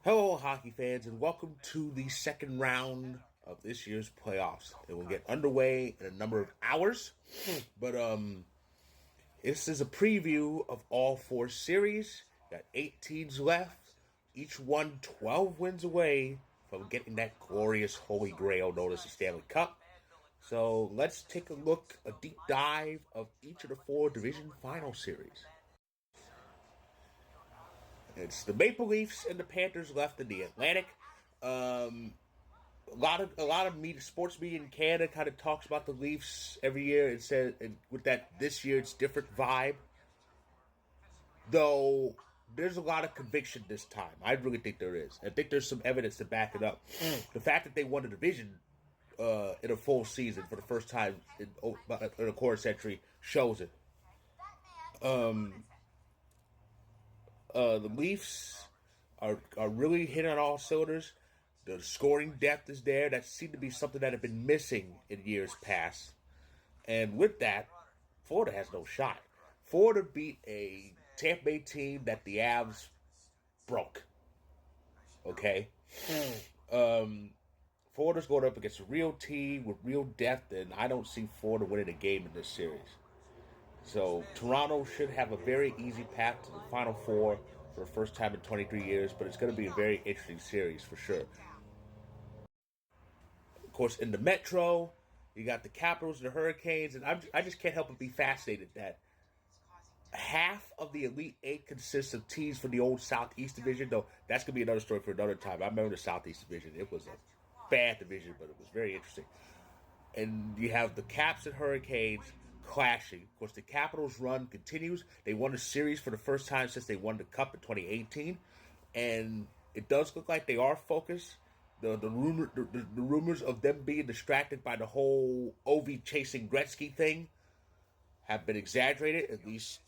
Hello, hockey fans, and welcome to the second round of this year's playoffs. It will get underway in a number of hours, but this is a preview of all four series. Got 8 teams left, each one 12 wins away from getting that glorious holy grail known as the Stanley Cup. So let's take a deep dive of each of the four division final series. It's the Maple Leafs and the Panthers left in the Atlantic. A lot of media, sports media in Canada kind of talks about the Leafs every year and says with that this year it's different vibe. Though there's a lot of conviction this time. I really think there is. I think there's some evidence to back it up. The fact that they won the division in a full season for the first time in a quarter century shows it. The Leafs are really hitting on all cylinders. The scoring depth is there. That seemed to be something that had been missing in years past. And with that, Florida has no shot. Florida beat a Tampa Bay team that the Avs broke. Okay? Florida's going up against a real team with real depth, and I don't see Florida winning a game in this series. So Toronto should have a very easy path to the Final Four for the first time in 23 years, but it's going to be a very interesting series for sure. Of course, in the Metro, you got the Capitals and the Hurricanes, and I just can't help but be fascinated that half of the Elite Eight consists of teams from the old Southeast Division, though that's going to be another story for another time. I remember the Southeast Division. It was a bad division, but it was very interesting. And you have the Caps and Hurricanes clashing. Of course, the Capitals' run continues. They won a series for the first time since they won the Cup in 2018, and it does look like they are focused. The rumors of them being distracted by the whole Ovi chasing Gretzky thing have been exaggerated. At least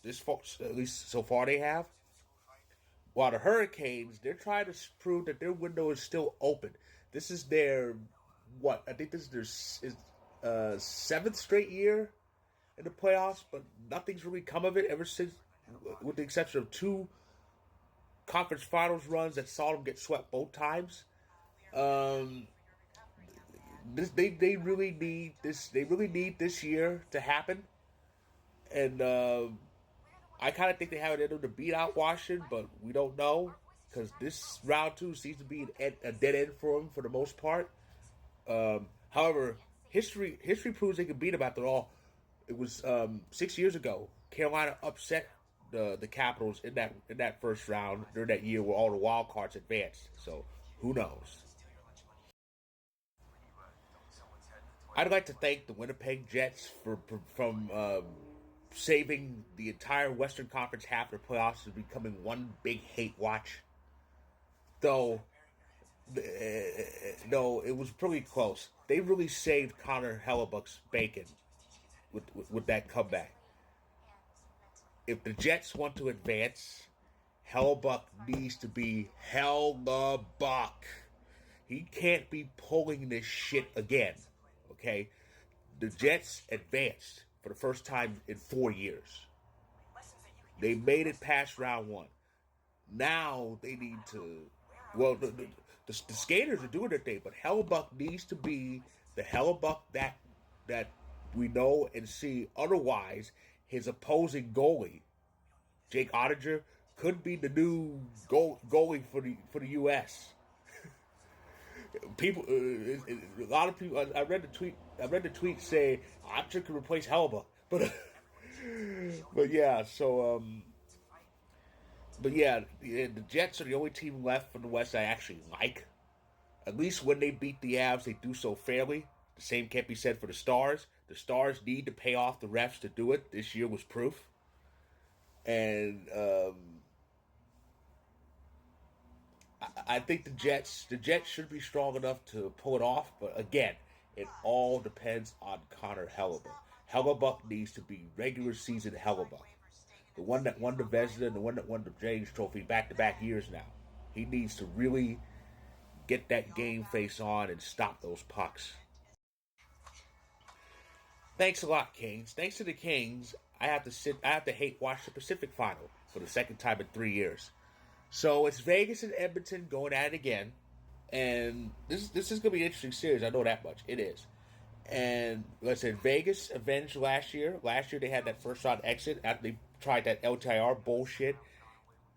so far they have. While the Hurricanes, they're trying to prove that their window is still open. This is their what? I think this is their seventh straight year in the playoffs, but nothing's really come of it ever since, with the exception of 2 conference finals runs that saw them get swept both times. They really need this. They really need this year to happen, and I kind of think they have it in them to beat out Washington, but we don't know because this round 2 seems to be a dead end for them for the most part. However, history proves they can beat them after all. It was 6 years ago. Carolina upset the Capitals in that first round during that year where all the wild cards advanced. So who knows? I'd like to thank the Winnipeg Jets from saving the entire Western Conference half of the playoffs to becoming one big hate watch. Though no, it was pretty close. They really saved Connor Hellebuck's bacon with that comeback. If the Jets want to advance, Hellebuck needs to be Hellebuck. He can't be pulling this shit again. Okay? The Jets advanced for the first time in 4 years. They made it past round 1. Now they need to. Well, the skaters are doing their thing, but Hellebuck needs to be the Hellebuck that we know and see. Otherwise, his opposing goalie, Jake Ottinger, could be the new goalie for the U.S. People, a lot of people. I read the tweet saying Ottinger could replace Hellebuck, but yeah. So but yeah, the Jets are the only team left from the West I actually like. At least when they beat the Avs, they do so fairly. The same can't be said for the Stars. The Stars need to pay off the refs to do it. This year was proof. And I think the Jets should be strong enough to pull it off. But again, it all depends on Connor Hellebuck. Hellebuck needs to be regular season Hellebuck. The one that won the Vezina and the one that won the James Trophy back-to-back years now. He needs to really get that game face on and stop those pucks. Thanks a lot, Kings. Thanks to the Kings, I have to hate watch the Pacific Final for the second time in 3 years. So it's Vegas and Edmonton going at it again, and this is gonna be an interesting series. I know that much. It is. And like I said, Vegas avenged last year. Last year they had that first round exit after they tried that LTIR bullshit.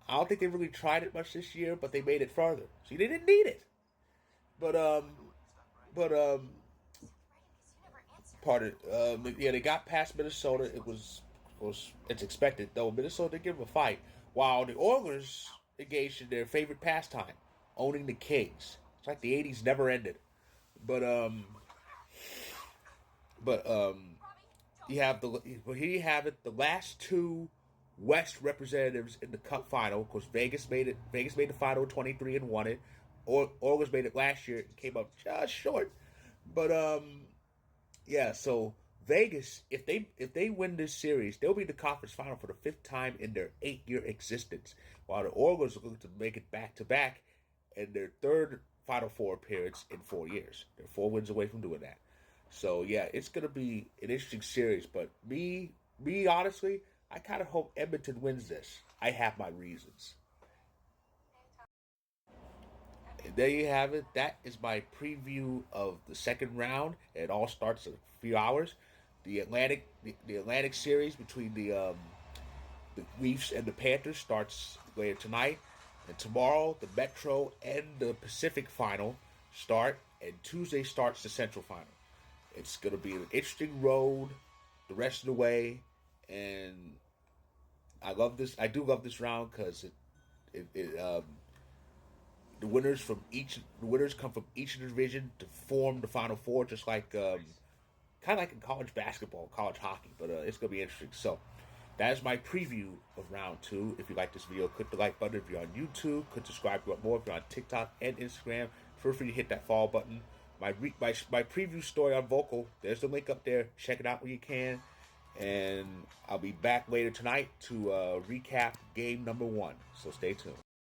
I don't think they really tried it much this year, but they made it farther. See, they didn't need it. But but pardon. Yeah, they got past Minnesota. It's expected though. Minnesota did give them a fight, while the Oilers engaged in their favorite pastime, owning the Kings. It's like the '80s never ended. But but you have here you have it. The last two West representatives in the Cup final. Of course, Vegas made it. Vegas made the final 23 and won it. Oilers made it last year and came up just short. But yeah. So Vegas, if they win this series, they'll be in the conference final for the fifth time in their 8-year existence. While the Oilers are going to make it back to back in their third Final Four appearance in 4 years. They're 4 wins away from doing that. So yeah, it's gonna be an interesting series. But me honestly, I kind of hope Edmonton wins this. I have my reasons. And there you have it. That is my preview of the second round. It all starts in a few hours. The Atlantic series between the Leafs and the Panthers starts later tonight, and tomorrow the Metro and the Pacific final start, and Tuesday starts the Central final. It's going to be an interesting road the rest of the way, and I love this. I do love this round because the winners come from each division to form the Final Four, just like kind of like in college basketball, college hockey. But it's gonna be interesting. So that is my preview of round two. If you like this video, click the like button. If you're on YouTube, click subscribe if you want more. If you're on TikTok and Instagram, feel free to hit that follow button. My preview story on Vocal, there's the link up there. Check it out when you can. And I'll be back later tonight to recap game number one. So stay tuned.